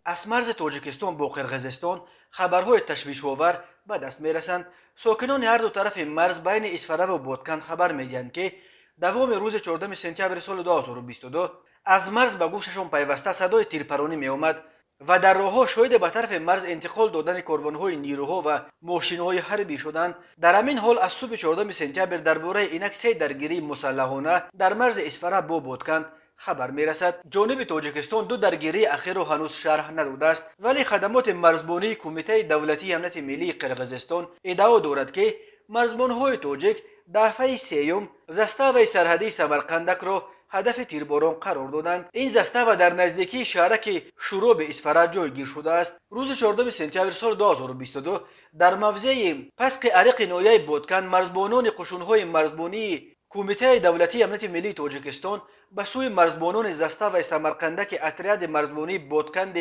از مرز تاجیکستان با قرقیزستان خبرهای تشویش‌آور به دست می‌رسند. ساکنان هر دو طرف مرز بین اسفره و بادکن خبر می‌دهند که دوام روز 14 سپتامبر سال 2022 از مرز به گوششان پیوسته صدای تیرپرانی می‌آمد و در راه‌ها شاهد به طرف مرز انتقال دادن کاروان‌های نیروها و ماشین‌های حربی شدند. در همین حال از صبح 14 سپتامبر درباره اینک سه درگیری مسلحانه در مرز اسفره با بادکن خبر میرسد. جانب تاجیکستان دو درگیری اخیر را هنوز شرح نداده است، ولی خدمات مرزبانی کمیته دولتی امنیت ملی قرقیزستان ادعا دارد که مرزبان‌های تاجیک دفعه سیوم زستاوی سرحدی سمرقندک را هدف تیرباران قرار دادند. این زستاو در نزدیکی شهرک شروع اسفره جایگیر شده است. روز 14 سپتامبر سال 2022 در موضع پسق عریق نویه بادکن مرزبانان قشون‌های مرزبانی کمیته دولتی امنیت ملی تاجیکستان به سوی مرزبانان زستاو سمرقندک اتریاد مرزبانی بادکند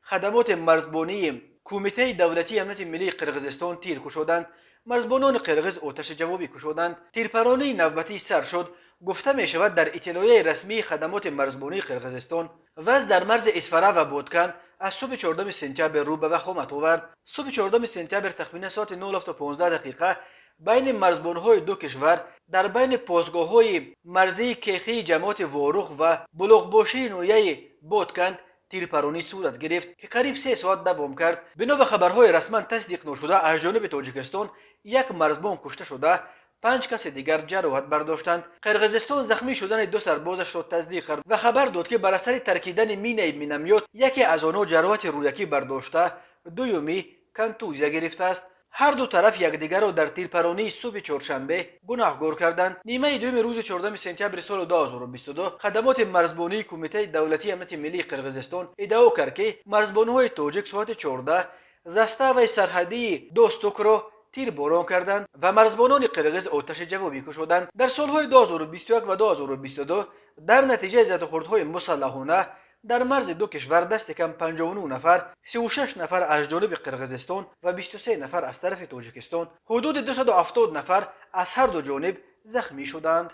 خدمات مرزبانی کمیته دولتی امنیت ملی قرقیزستان تیر کشودند. مرزبانان قرقیز آتش جوابی کشودند. تیرپرانی نوبتی سر شد. گفته می شود در اطلاعیه رسمی خدمات مرزبانی قرقیزستان وضع در مرز اسفره و بادکن از صبح 14 سپتامبر رو به وخامت آورد. صبح 14 سپتامبر تخمین ساعت 09:15 بین مرزبان‌های دو کشور در بین پاسگاه‌های مرزی کیخی جماعت واروخ و بلوغباشی نویه بادکن تیرپرانی صورت گرفت که قریب 3 ساعت دوام کرد. بنا به خبرهای رسما تصدیق نشده از جانب تاجیکستان یک مرزبان کشته شده، 5 کس دیگر جراحت برداشتند. قرقیزستان زخمی شدن 2 سربازش را تصدیق کرد و خبر داد که بر اثر ترکیدن مینه مینامیوت یکی از آنها جراحت رویکی برداشته، دومی کنتوزیا گرفته است. هر دو طرف یکدیگر را در تیرپرانی صبح چهارشنبه گناهکار کردند. نیمه دوم روز 14 سپتامبر سال 2022 خدمات مرزبانی کمیته دولتی امنیت ملی قرقیزستان ادعا کرد که مرزبان‌های تاجیک ساعت 14 زستاوی سرحدی دوستوک را تیرباران کردند و مرزبانان قرقیز آتش جوابی کشیدند. در سالهای 2021 و 2022 در نتیجه زدوخوردهای مسلحانه در مرز دو کشور دست کم 59 نفر، 36 نفر از جانب قرقیزستان و 23 نفر از طرف تاجیکستان، حدود 270 نفر از هر دو جانب زخمی شدند.